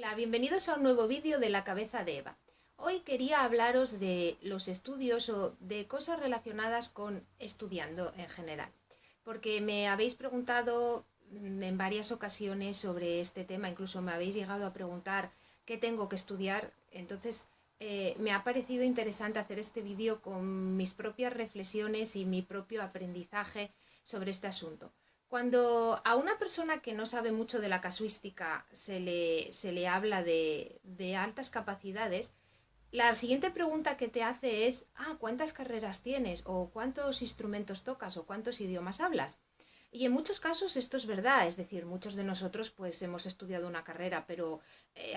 Hola, bienvenidos a un nuevo vídeo de La Cabeza de Eva. Hoy quería hablaros de los estudios o de cosas relacionadas con estudiando en general, porque me habéis preguntado en varias ocasiones sobre este tema, incluso me habéis llegado a preguntar qué tengo que estudiar, entonces me ha parecido interesante hacer este vídeo con mis propias reflexiones y mi propio aprendizaje sobre este asunto. Cuando a una persona que no sabe mucho de la casuística se le habla de altas capacidades, la siguiente pregunta que te hace es, ¿cuántas carreras tienes? ¿O cuántos instrumentos tocas? ¿O cuántos idiomas hablas? Y en muchos casos esto es verdad, es decir, muchos de nosotros pues hemos estudiado una carrera, pero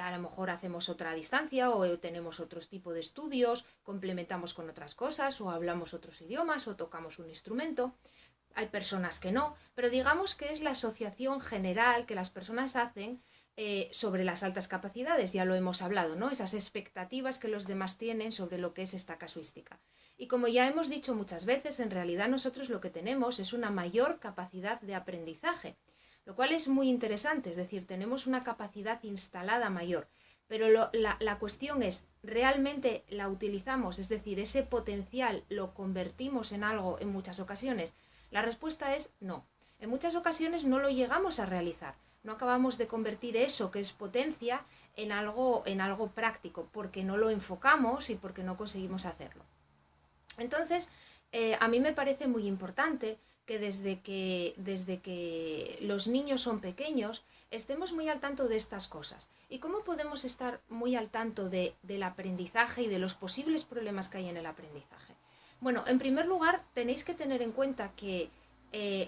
a lo mejor hacemos otra a distancia o tenemos otro tipo de estudios, complementamos con otras cosas o hablamos otros idiomas o tocamos un instrumento. Hay personas que no, pero digamos que es la asociación general que las personas hacen sobre las altas capacidades, ya lo hemos hablado, ¿no? Esas expectativas que los demás tienen sobre lo que es esta casuística. Y como ya hemos dicho muchas veces, en realidad nosotros lo que tenemos es una mayor capacidad de aprendizaje, lo cual es muy interesante, es decir, tenemos una capacidad instalada mayor, pero la cuestión es, ¿realmente la utilizamos? Es decir, ese potencial lo convertimos en algo en muchas ocasiones. La respuesta es no. En muchas ocasiones no lo llegamos a realizar. No acabamos de convertir eso que es potencia en algo práctico, porque no lo enfocamos y porque no conseguimos hacerlo. Entonces, a mí me parece muy importante que desde que los niños son pequeños estemos muy al tanto de estas cosas. ¿Y cómo podemos estar muy al tanto del aprendizaje y de los posibles problemas que hay en el aprendizaje? Bueno, en primer lugar, tenéis que tener en cuenta que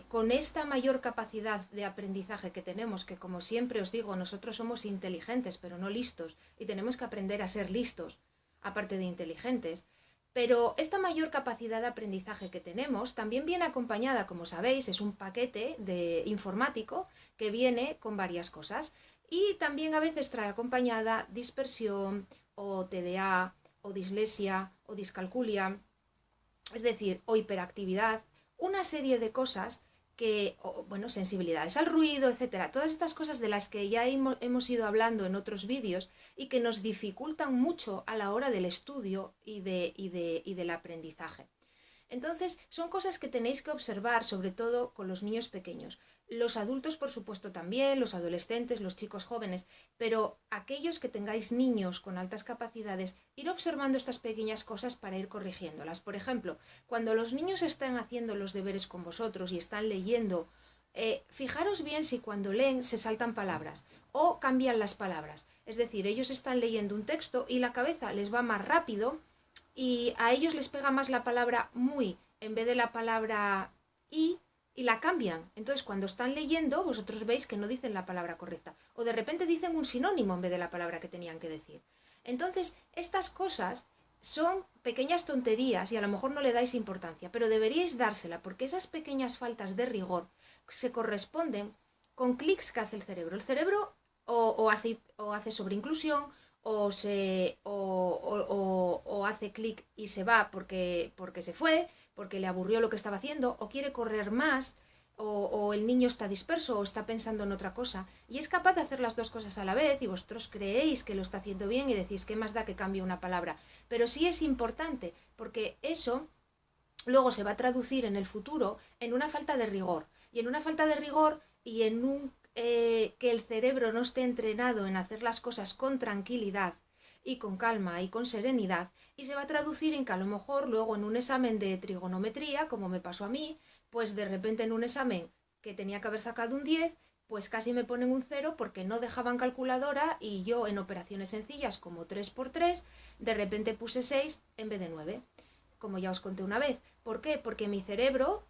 con esta mayor capacidad de aprendizaje que tenemos, que como siempre os digo, nosotros somos inteligentes pero no listos y tenemos que aprender a ser listos, aparte de inteligentes, pero esta mayor capacidad de aprendizaje que tenemos también viene acompañada, como sabéis, es un paquete informático que viene con varias cosas y también a veces trae acompañada dispersión o TDA o dislexia o discalculia, es decir, o hiperactividad, una serie de cosas que, bueno, sensibilidades al ruido, etcétera, todas estas cosas de las que ya hemos ido hablando en otros vídeos y que nos dificultan mucho a la hora del estudio y del aprendizaje. Entonces, son cosas que tenéis que observar, sobre todo con los niños pequeños. Los adultos, por supuesto, también, los adolescentes, los chicos jóvenes, pero aquellos que tengáis niños con altas capacidades, ir observando estas pequeñas cosas para ir corrigiéndolas. Por ejemplo, cuando los niños están haciendo los deberes con vosotros y están leyendo, fijaros bien si cuando leen se saltan palabras o cambian las palabras. Es decir, ellos están leyendo un texto y la cabeza les va más rápido y a ellos les pega más la palabra muy en vez de la palabra y la cambian. Entonces, cuando están leyendo, vosotros veis que no dicen la palabra correcta. O de repente dicen un sinónimo en vez de la palabra que tenían que decir. Entonces, estas cosas son pequeñas tonterías y a lo mejor no le dais importancia, pero deberíais dársela porque esas pequeñas faltas de rigor se corresponden con clics que hace el cerebro. El cerebro o hace sobreinclusión o hace clic y se va porque se fue, porque le aburrió lo que estaba haciendo, o quiere correr más, o el niño está disperso o está pensando en otra cosa, y es capaz de hacer las dos cosas a la vez, y vosotros creéis que lo está haciendo bien y decís, ¿qué más da que cambie una palabra? Pero sí es importante, porque eso luego se va a traducir en el futuro en una falta de rigor, y en una falta de rigor y en que el cerebro no esté entrenado en hacer las cosas con tranquilidad y con calma y con serenidad, y se va a traducir en que a lo mejor luego en un examen de trigonometría, como me pasó a mí, pues de repente en un examen que tenía que haber sacado un 10, pues casi me ponen un 0 porque no dejaban calculadora y yo en operaciones sencillas como 3 por 3 de repente puse 6 en vez de 9, como ya os conté una vez. ¿Por qué? Porque mi cerebro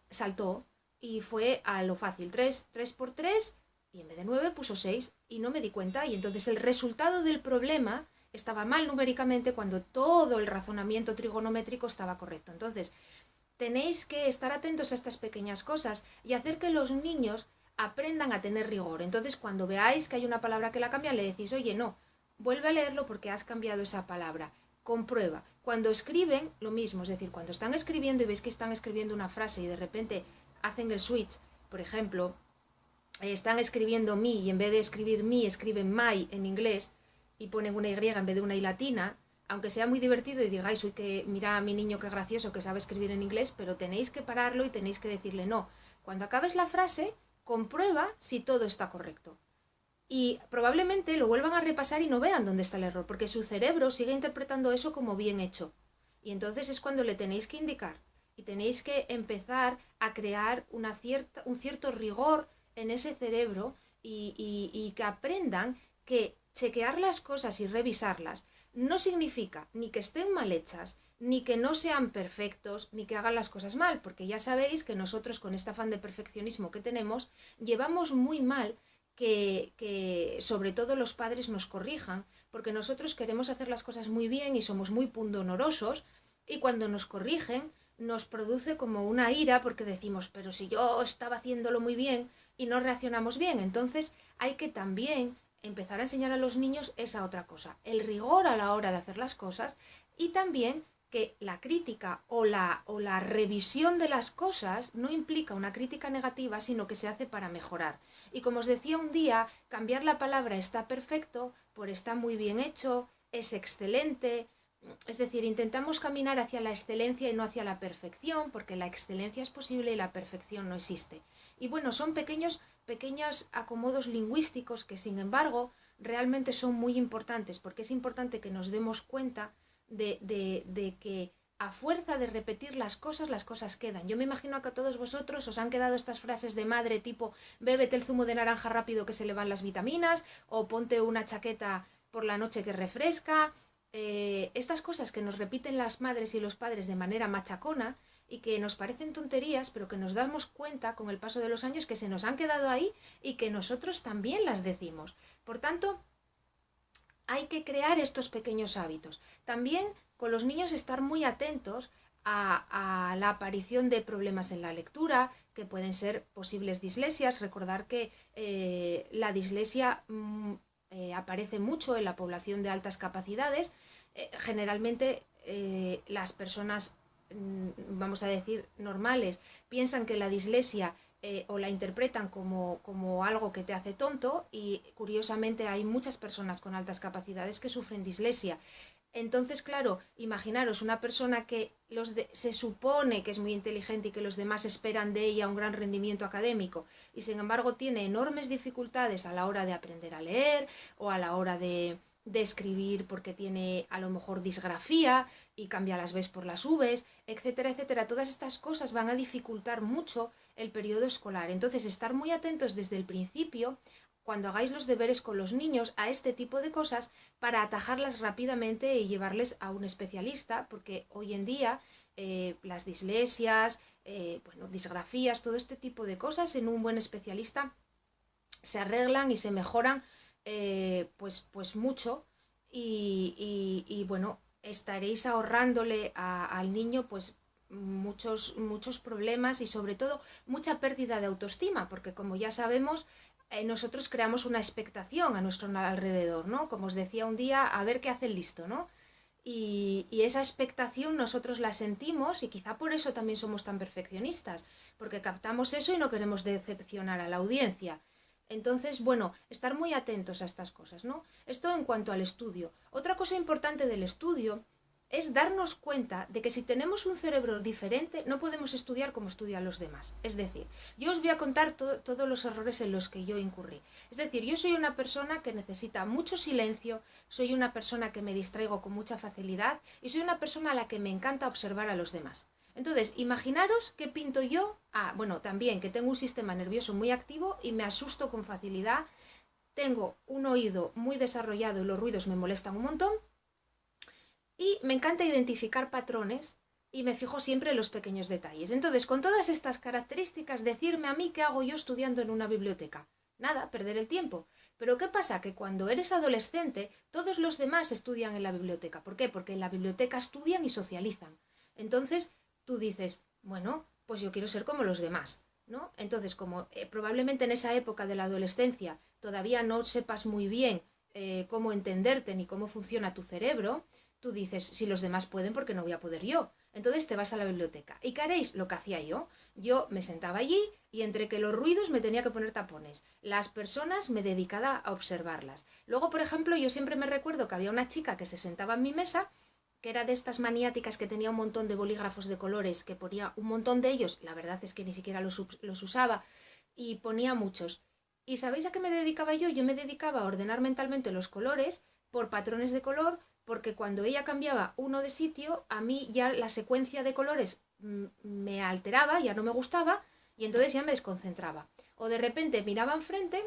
saltó y fue a lo fácil, 3 por 3 y en vez de 9 puso 6 y no me di cuenta, y entonces el resultado del problema estaba mal numéricamente cuando todo el razonamiento trigonométrico estaba correcto. Entonces, tenéis que estar atentos a estas pequeñas cosas y hacer que los niños aprendan a tener rigor. Entonces, cuando veáis que hay una palabra que la cambian, le decís, oye, no, vuelve a leerlo porque has cambiado esa palabra. Comprueba. Cuando escriben, lo mismo, es decir, cuando están escribiendo y veis que están escribiendo una frase y de repente hacen el switch, por ejemplo, están escribiendo mi y en vez de escribir mi escriben my en inglés y ponen una Y en vez de una I latina, aunque sea muy divertido y digáis, uy, que mira a mi niño qué gracioso que sabe escribir en inglés, pero tenéis que pararlo y tenéis que decirle no. Cuando acabes la frase, comprueba si todo está correcto. Y probablemente lo vuelvan a repasar y no vean dónde está el error, porque su cerebro sigue interpretando eso como bien hecho. Y entonces es cuando le tenéis que indicar y tenéis que empezar a crear un cierto rigor en ese cerebro y que aprendan que chequear las cosas y revisarlas no significa ni que estén mal hechas, ni que no sean perfectos, ni que hagan las cosas mal, porque ya sabéis que nosotros con este afán de perfeccionismo que tenemos, llevamos muy mal que sobre todo los padres nos corrijan, porque nosotros queremos hacer las cosas muy bien y somos muy pundonorosos, y cuando nos corrigen nos produce como una ira porque decimos, pero si yo estaba haciéndolo muy bien y no reaccionamos bien. Entonces hay que también empezar a enseñar a los niños esa otra cosa, el rigor a la hora de hacer las cosas y también que la crítica o la revisión de las cosas no implica una crítica negativa, sino que se hace para mejorar. Y como os decía un día, cambiar la palabra está perfecto por está muy bien hecho, es excelente. Es decir, intentamos caminar hacia la excelencia y no hacia la perfección, porque la excelencia es posible y la perfección no existe. Y bueno, son pequeños acomodos lingüísticos que, sin embargo, realmente son muy importantes, porque es importante que nos demos cuenta de que a fuerza de repetir las cosas quedan. Yo me imagino que a todos vosotros os han quedado estas frases de madre tipo bébete el zumo de naranja rápido que se le van las vitaminas, o ponte una chaqueta por la noche que refresca. Estas cosas que nos repiten las madres y los padres de manera machacona y que nos parecen tonterías, pero que nos damos cuenta con el paso de los años que se nos han quedado ahí y que nosotros también las decimos. Por tanto, hay que crear estos pequeños hábitos. También con los niños estar muy atentos a la aparición de problemas en la lectura, que pueden ser posibles dislesias. Recordar que la dislexia aparece mucho en la población de altas capacidades. Generalmente las personas, vamos a decir, normales, piensan que la dislexia o la interpretan como algo que te hace tonto y curiosamente hay muchas personas con altas capacidades que sufren dislexia. Entonces, claro, imaginaros una persona que se supone que es muy inteligente y que los demás esperan de ella un gran rendimiento académico y sin embargo tiene enormes dificultades a la hora de aprender a leer o a la hora de escribir porque tiene a lo mejor disgrafía y cambia las Bs por las Vs, etcétera, etcétera. Todas estas cosas van a dificultar mucho el periodo escolar. Entonces, estar muy atentos desde el principio cuando hagáis los deberes con los niños a este tipo de cosas para atajarlas rápidamente y llevarles a un especialista, porque hoy en día las dislesias, disgrafías, todo este tipo de cosas en un buen especialista se arreglan y se mejoran pues mucho y bueno, estaréis ahorrándole al niño pues muchos problemas y sobre todo mucha pérdida de autoestima, porque como ya sabemos, nosotros creamos una expectación a nuestro alrededor, ¿no? Como os decía un día, a ver qué hace el listo, ¿no? Y esa expectación nosotros la sentimos y quizá por eso también somos tan perfeccionistas, porque captamos eso y no queremos decepcionar a la audiencia. Entonces, bueno, estar muy atentos a estas cosas, ¿no? Esto en cuanto al estudio. Otra cosa importante del estudio es darnos cuenta de que si tenemos un cerebro diferente no podemos estudiar como estudian los demás. Es decir, yo os voy a contar todos los errores en los que yo incurrí. Es decir, yo soy una persona que necesita mucho silencio, soy una persona que me distraigo con mucha facilidad y soy una persona a la que me encanta observar a los demás. Entonces, imaginaros qué pinto yo. Bueno, también que tengo un sistema nervioso muy activo y me asusto con facilidad. Tengo un oído muy desarrollado y los ruidos me molestan un montón. Y me encanta identificar patrones y me fijo siempre en los pequeños detalles. Entonces, con todas estas características, decirme a mí qué hago yo estudiando en una biblioteca. Nada, perder el tiempo. Pero ¿qué pasa? Que cuando eres adolescente, todos los demás estudian en la biblioteca. ¿Por qué? Porque en la biblioteca estudian y socializan. Entonces, tú dices, bueno, pues yo quiero ser como los demás, ¿no? Entonces, como probablemente en esa época de la adolescencia todavía no sepas muy bien cómo entenderte ni cómo funciona tu cerebro, tú dices, si los demás pueden, ¿por qué no voy a poder yo? Entonces te vas a la biblioteca. ¿Y qué haréis? Lo que hacía yo. Yo me sentaba allí y entre que los ruidos me tenía que poner tapones. Las personas me dedicaba a observarlas. Luego, por ejemplo, yo siempre me recuerdo que había una chica que se sentaba en mi mesa, que era de estas maniáticas que tenía un montón de bolígrafos de colores, que ponía un montón de ellos, la verdad es que ni siquiera los usaba, y ponía muchos. ¿Y sabéis a qué me dedicaba yo? Yo me dedicaba a ordenar mentalmente los colores por patrones de color, porque cuando ella cambiaba uno de sitio, a mí ya la secuencia de colores me alteraba, ya no me gustaba, y entonces ya me desconcentraba. O de repente miraba enfrente,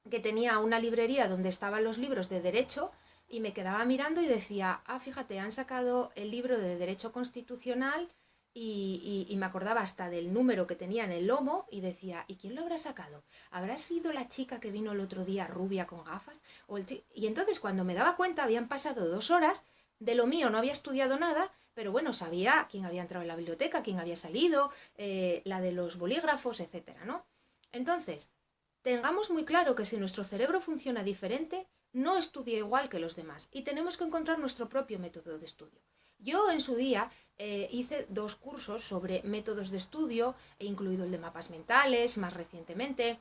que tenía una librería donde estaban los libros de derecho, y me quedaba mirando y decía, fíjate, han sacado el libro de Derecho Constitucional y me acordaba hasta del número que tenía en el lomo y decía, ¿y quién lo habrá sacado? ¿Habrá sido la chica que vino el otro día rubia con gafas? Y entonces cuando me daba cuenta habían pasado 2 horas, de lo mío no había estudiado nada, pero bueno, sabía quién había entrado en la biblioteca, quién había salido, la de los bolígrafos, etcétera, ¿no? Entonces, tengamos muy claro que si nuestro cerebro funciona diferente, no estudia igual que los demás y tenemos que encontrar nuestro propio método de estudio. Yo en su día hice 2 cursos sobre métodos de estudio, he incluido el de mapas mentales más recientemente,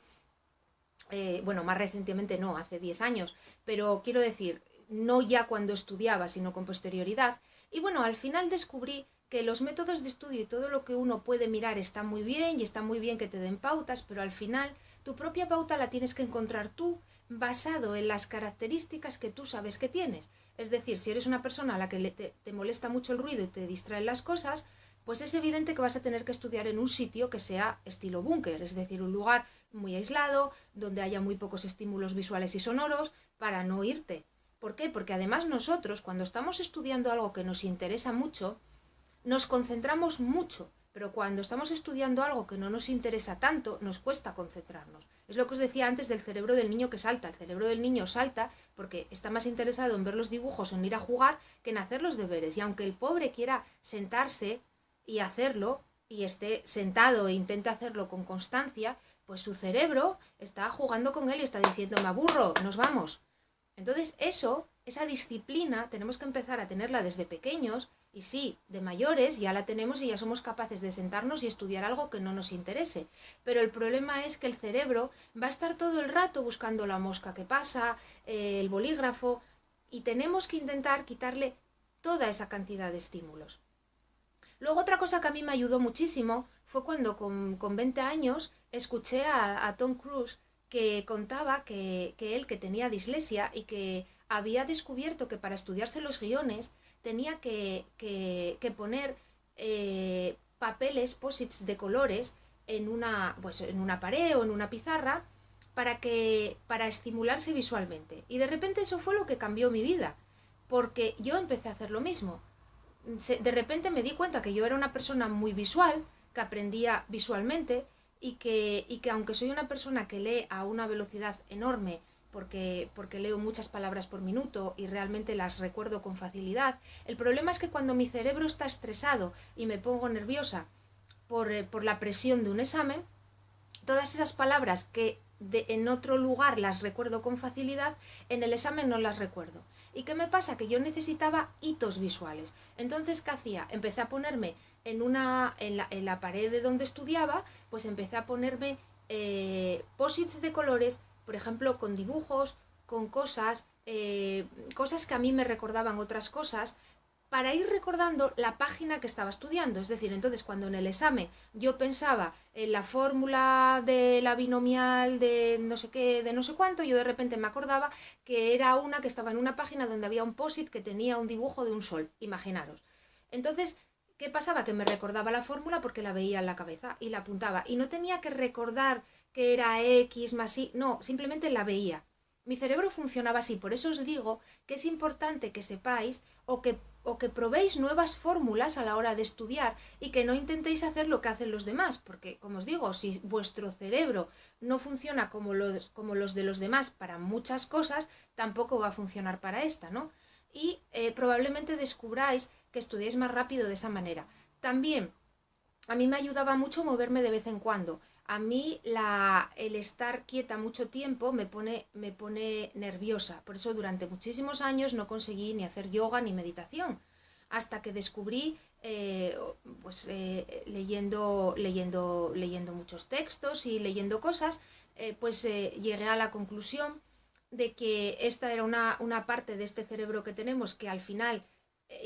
bueno, más recientemente no, hace 10 años, pero quiero decir, no ya cuando estudiaba, sino con posterioridad. Y bueno, al final descubrí que los métodos de estudio y todo lo que uno puede mirar está muy bien y está muy bien que te den pautas, pero al final tu propia pauta la tienes que encontrar tú basado en las características que tú sabes que tienes. Es decir, si eres una persona a la que te molesta mucho el ruido y te distraen las cosas, pues es evidente que vas a tener que estudiar en un sitio que sea estilo búnker, es decir, un lugar muy aislado, donde haya muy pocos estímulos visuales y sonoros, para no irte. ¿Por qué? Porque además nosotros, cuando estamos estudiando algo que nos interesa mucho, nos concentramos mucho, pero cuando estamos estudiando algo que no nos interesa tanto, nos cuesta concentrarnos. Es lo que os decía antes del cerebro del niño que salta. El cerebro del niño salta porque está más interesado en ver los dibujos o en ir a jugar que en hacer los deberes. Y aunque el pobre quiera sentarse y hacerlo, y esté sentado e intente hacerlo con constancia, pues su cerebro está jugando con él y está diciendo, me aburro, nos vamos. Entonces esa disciplina, tenemos que empezar a tenerla desde pequeños y sí, de mayores ya la tenemos y ya somos capaces de sentarnos y estudiar algo que no nos interese. Pero el problema es que el cerebro va a estar todo el rato buscando la mosca que pasa, el bolígrafo, y tenemos que intentar quitarle toda esa cantidad de estímulos. Luego otra cosa que a mí me ayudó muchísimo fue cuando con 20 años escuché a Tom Cruise que contaba que él que tenía dislexia y que había descubierto que para estudiarse los guiones tenía que poner papeles, posits de colores pues en una pared o en una pizarra para estimularse visualmente. Y de repente eso fue lo que cambió mi vida, porque yo empecé a hacer lo mismo. De repente me di cuenta que yo era una persona muy visual, que aprendía visualmente y que aunque soy una persona que lee a una velocidad enorme, porque leo muchas palabras por minuto y realmente las recuerdo con facilidad, el problema es que cuando mi cerebro está estresado y me pongo nerviosa por la presión de un examen, todas esas palabras que en otro lugar las recuerdo con facilidad, en el examen no las recuerdo. ¿Y qué me pasa? Que yo necesitaba hitos visuales. Entonces, ¿qué hacía? Empecé a ponerme en la pared de donde estudiaba, pues empecé a ponerme posits de colores, por ejemplo, con dibujos, con cosas que a mí me recordaban otras cosas, para ir recordando la página que estaba estudiando. Es decir, entonces cuando en el examen yo pensaba en la fórmula de la binomial de no sé qué, de no sé cuánto, yo de repente me acordaba que era una que estaba en una página donde había un post-it que tenía un dibujo de un sol, imaginaros. Entonces, ¿qué pasaba? Que me recordaba la fórmula porque la veía en la cabeza y la apuntaba. Y no tenía que recordar que era X más Y, no, simplemente la veía. Mi cerebro funcionaba así, por eso os digo que es importante que sepáis o que probéis nuevas fórmulas a la hora de estudiar y que no intentéis hacer lo que hacen los demás, porque, como os digo, si vuestro cerebro no funciona como los de los demás para muchas cosas, tampoco va a funcionar para esta, ¿no? Y probablemente descubráis que estudiéis más rápido de esa manera. También, a mí me ayudaba mucho moverme de vez en cuando. A mí el estar quieta mucho tiempo me pone nerviosa. Por eso durante muchísimos años no conseguí ni hacer yoga ni meditación. Hasta que descubrí leyendo muchos textos y leyendo cosas, llegué a la conclusión de que esta era una parte de este cerebro que tenemos que al final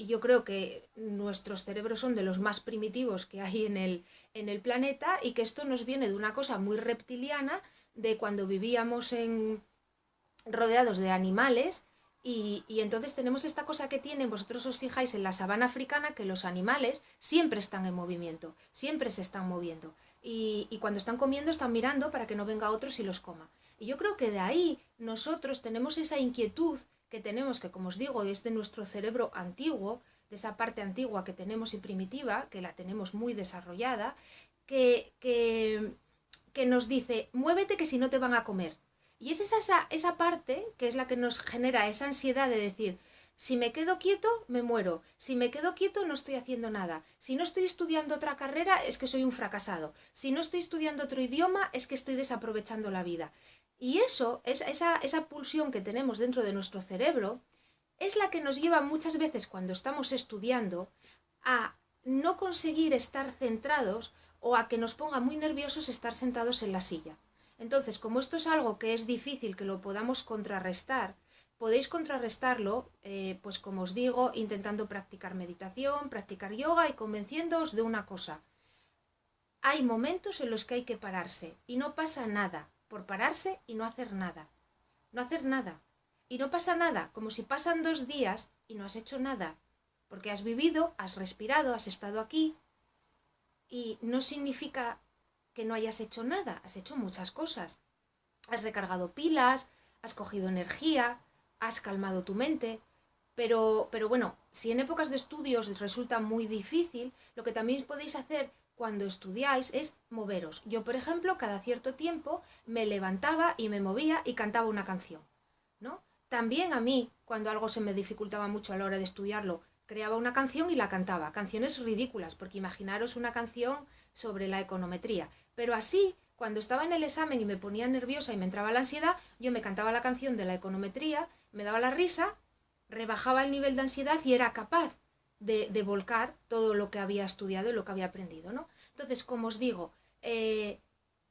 yo creo que nuestros cerebros son de los más primitivos que hay en el planeta y que esto nos viene de una cosa muy reptiliana de cuando vivíamos rodeados de animales y entonces tenemos esta cosa que tienen, vosotros os fijáis en la sabana africana, que los animales siempre están en movimiento, siempre se están moviendo y cuando están comiendo están mirando para que no venga otro y los coma. Y yo creo que de ahí nosotros tenemos esa inquietud que tenemos, que como os digo, es de nuestro cerebro antiguo, de esa parte antigua que tenemos y primitiva, que la tenemos muy desarrollada, que nos dice, muévete que si no te van a comer. Y es esa parte que es la que nos genera esa ansiedad de decir, si me quedo quieto, me muero. Si me quedo quieto, no estoy haciendo nada. Si no estoy estudiando otra carrera, es que soy un fracasado. Si no estoy estudiando otro idioma, es que estoy desaprovechando la vida. Y eso, esa pulsión que tenemos dentro de nuestro cerebro, es la que nos lleva muchas veces cuando estamos estudiando a no conseguir estar centrados o a que nos ponga muy nerviosos estar sentados en la silla. Entonces, como esto es algo que es difícil que lo podamos contrarrestar, podéis contrarrestarlo, pues como os digo, intentando practicar meditación, practicar yoga y convenciéndoos de una cosa. Hay momentos en los que hay que pararse y no pasa nada por pararse y no hacer nada. No hacer nada. Y no pasa nada, como si pasan 2 días y no has hecho nada. Porque has vivido, has respirado, has estado aquí y no significa que no hayas hecho nada, has hecho muchas cosas. Has recargado pilas, has cogido energía, has calmado tu mente, pero bueno, si en épocas de estudios resulta muy difícil, lo que también podéis hacer cuando estudiáis es moveros. Yo, por ejemplo, cada cierto tiempo me levantaba y me movía y cantaba una canción, ¿no? También a mí, cuando algo se me dificultaba mucho a la hora de estudiarlo, creaba una canción y la cantaba. Canciones ridículas, porque imaginaros una canción sobre la econometría. Pero así, cuando estaba en el examen y me ponía nerviosa y me entraba la ansiedad, yo me cantaba la canción de la econometría, me daba la risa, rebajaba el nivel de ansiedad y era capaz de volcar todo lo que había estudiado y lo que había aprendido, ¿no? Entonces, como os digo,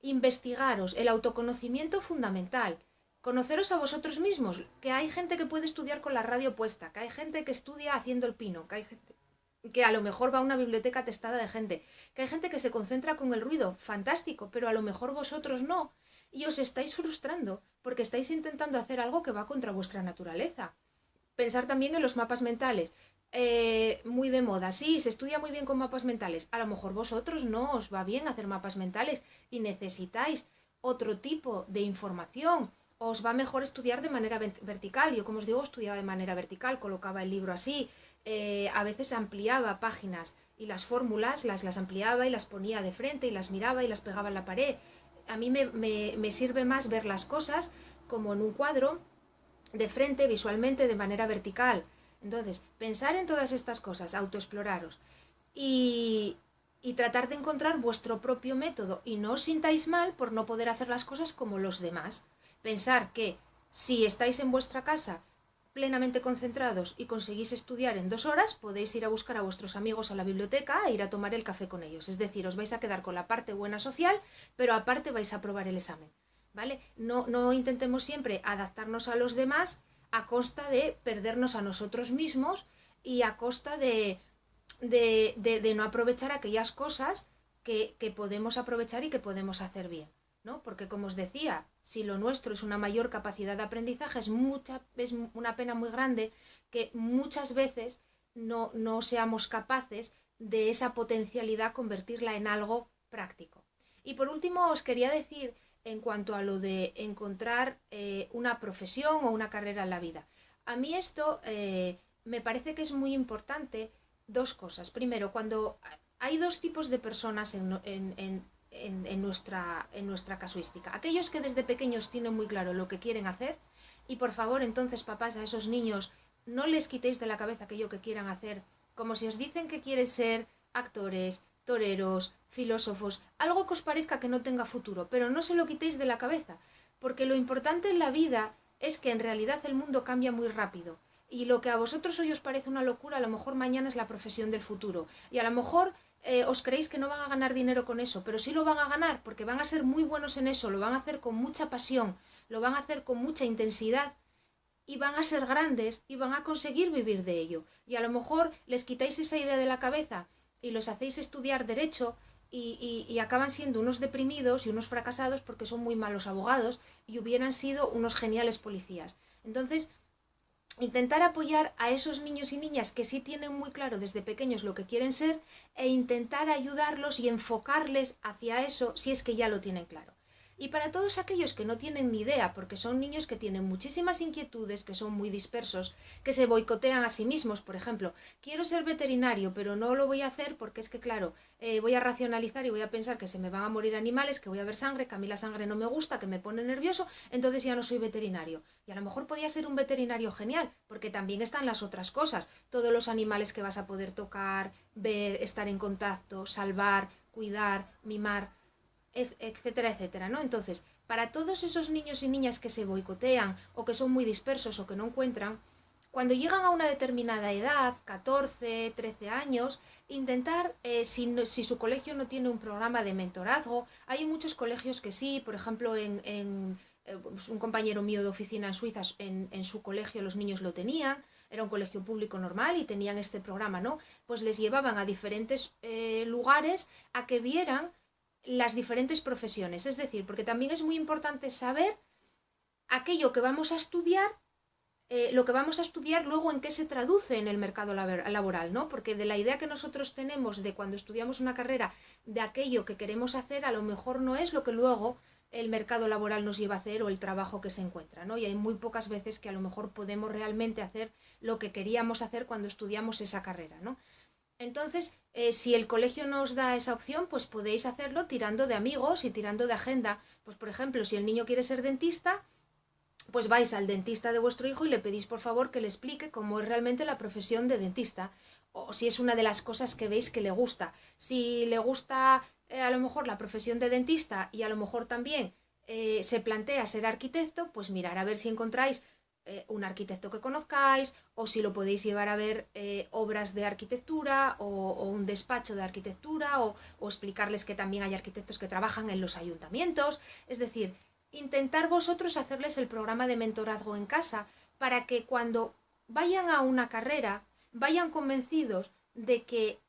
investigaros, el autoconocimiento fundamental, conoceros a vosotros mismos, que hay gente que puede estudiar con la radio puesta, que hay gente que estudia haciendo el pino, que hay gente que a lo mejor va a una biblioteca atestada de gente, que hay gente que se concentra con el ruido, fantástico, pero a lo mejor vosotros no, y os estáis frustrando porque estáis intentando hacer algo que va contra vuestra naturaleza. Pensar también en los mapas mentales, muy de moda, sí, se estudia muy bien con mapas mentales, a lo mejor vosotros no os va bien hacer mapas mentales y necesitáis otro tipo de información, os va mejor estudiar de manera vertical. Yo, como os digo, estudiaba de manera vertical, colocaba el libro así, a veces ampliaba páginas y las fórmulas las ampliaba y las ponía de frente y las miraba y las pegaba en la pared. A mí me sirve más ver las cosas como en un cuadro, de frente, visualmente, de manera vertical. Entonces, pensar en todas estas cosas, autoexploraros y tratar de encontrar vuestro propio método y no os sintáis mal por no poder hacer las cosas como los demás. Pensar que si estáis en vuestra casa plenamente concentrados y conseguís estudiar en 2 horas, podéis ir a buscar a vuestros amigos a la biblioteca e ir a tomar el café con ellos. Es decir, os vais a quedar con la parte buena social, pero aparte vais a aprobar el examen. ¿Vale? No intentemos siempre adaptarnos a los demás a costa de perdernos a nosotros mismos y a costa de no aprovechar aquellas cosas que podemos aprovechar y que podemos hacer bien, ¿no? Porque como os decía, si lo nuestro es una mayor capacidad de aprendizaje, es una pena muy grande que muchas veces no seamos capaces de esa potencialidad convertirla en algo práctico. Y por último os quería decir en cuanto a lo de encontrar una profesión o una carrera en la vida. A mí esto me parece que es muy importante 2 cosas. Primero, cuando hay 2 tipos de personas en nuestra casuística. Aquellos que desde pequeños tienen muy claro lo que quieren hacer y por favor entonces papás a esos niños no les quitéis de la cabeza aquello que quieran hacer, como si os dicen que quieren ser actores, toreros, filósofos, algo que os parezca que no tenga futuro, pero no se lo quitéis de la cabeza, porque lo importante en la vida es que en realidad el mundo cambia muy rápido Y lo que a vosotros hoy os parece una locura, a lo mejor mañana es la profesión del futuro. Y a lo mejor os creéis que no van a ganar dinero con eso, pero sí lo van a ganar porque van a ser muy buenos en eso, lo van a hacer con mucha pasión, lo van a hacer con mucha intensidad y van a ser grandes y van a conseguir vivir de ello. Y a lo mejor les quitáis esa idea de la cabeza y los hacéis estudiar derecho y acaban siendo unos deprimidos y unos fracasados porque son muy malos abogados y hubieran sido unos geniales policías. Entonces, intentar apoyar a esos niños y niñas que sí tienen muy claro desde pequeños lo que quieren ser e intentar ayudarlos y enfocarles hacia eso si es que ya lo tienen claro. Y para todos aquellos que no tienen ni idea, porque son niños que tienen muchísimas inquietudes, que son muy dispersos, que se boicotean a sí mismos, por ejemplo, quiero ser veterinario, pero no lo voy a hacer porque es que, claro, voy a racionalizar y voy a pensar que se me van a morir animales, que voy a ver sangre, que a mí la sangre no me gusta, que me pone nervioso, entonces ya no soy veterinario. Y a lo mejor podía ser un veterinario genial, porque también están las otras cosas, todos los animales que vas a poder tocar, ver, estar en contacto, salvar, cuidar, mimar, etcétera, etcétera, ¿no? Entonces, para todos esos niños y niñas que se boicotean o que son muy dispersos o que no encuentran, cuando llegan a una determinada edad, 14, 13 años, intentar, si su colegio no tiene un programa de mentorazgo, hay muchos colegios que sí, por ejemplo, un compañero mío de oficina en Suiza, en su colegio los niños lo tenían, era un colegio público normal y tenían este programa, ¿no? Pues les llevaban a diferentes lugares a que vieran las diferentes profesiones, es decir, porque también es muy importante saber aquello que vamos a estudiar, lo que vamos a estudiar luego en qué se traduce en el mercado laboral, ¿no? Porque de la idea que nosotros tenemos de cuando estudiamos una carrera de aquello que queremos hacer, a lo mejor no es lo que luego el mercado laboral nos lleva a hacer o el trabajo que se encuentra, ¿no? Y hay muy pocas veces que a lo mejor podemos realmente hacer lo que queríamos hacer cuando estudiamos esa carrera, ¿no? Entonces, si el colegio no os da esa opción, pues podéis hacerlo tirando de amigos y tirando de agenda. Pues, por ejemplo, si el niño quiere ser dentista, pues vais al dentista de vuestro hijo y le pedís por favor que le explique cómo es realmente la profesión de dentista. O si es una de las cosas que veis que le gusta. Si le gusta a lo mejor la profesión de dentista y a lo mejor también se plantea ser arquitecto, pues mirar a ver si encontráis un arquitecto que conozcáis o si lo podéis llevar a ver obras de arquitectura o un despacho de arquitectura o explicarles que también hay arquitectos que trabajan en los ayuntamientos. Es decir, intentar vosotros hacerles el programa de mentorazgo en casa para que cuando vayan a una carrera vayan convencidos de que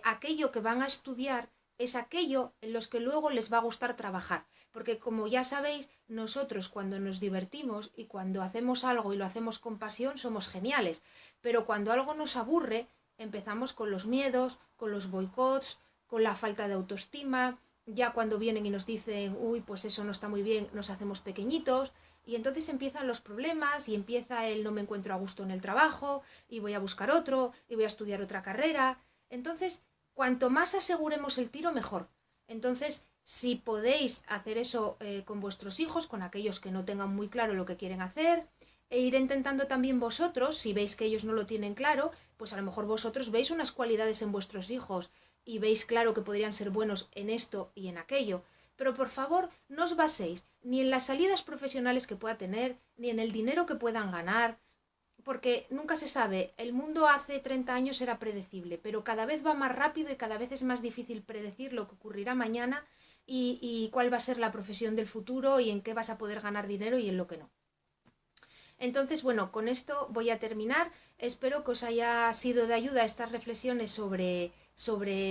aquello que van a estudiar es aquello en los que luego les va a gustar trabajar. Porque como ya sabéis, nosotros cuando nos divertimos y cuando hacemos algo y lo hacemos con pasión somos geniales. Pero cuando algo nos aburre, empezamos con los miedos, con los boicots, con la falta de autoestima. Ya cuando vienen y nos dicen, uy, pues eso no está muy bien, nos hacemos pequeñitos. Y entonces empiezan los problemas y empieza el no me encuentro a gusto en el trabajo y voy a buscar otro y voy a estudiar otra carrera. Entonces, cuanto más aseguremos el tiro, mejor. Entonces, si podéis hacer eso con vuestros hijos, con aquellos que no tengan muy claro lo que quieren hacer, e ir intentando también vosotros, si veis que ellos no lo tienen claro, pues a lo mejor vosotros veis unas cualidades en vuestros hijos y veis claro que podrían ser buenos en esto y en aquello. Pero por favor, no os baséis ni en las salidas profesionales que pueda tener, ni en el dinero que puedan ganar, porque nunca se sabe, el mundo hace 30 años era predecible, pero cada vez va más rápido y cada vez es más difícil predecir lo que ocurrirá mañana y cuál va a ser la profesión del futuro y en qué vas a poder ganar dinero y en lo que no. Entonces, bueno, con esto voy a terminar. Espero que os haya sido de ayuda estas reflexiones sobre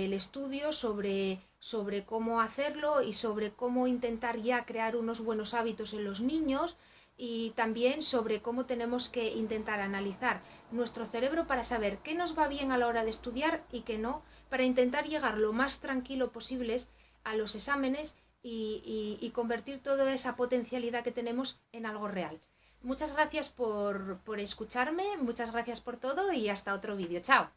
el estudio, sobre cómo hacerlo y sobre cómo intentar ya crear unos buenos hábitos en los niños y también sobre cómo tenemos que intentar analizar nuestro cerebro para saber qué nos va bien a la hora de estudiar y qué no, para intentar llegar lo más tranquilo posible a los exámenes y convertir toda esa potencialidad que tenemos en algo real. Muchas gracias por escucharme, muchas gracias por todo y hasta otro vídeo. ¡Chao!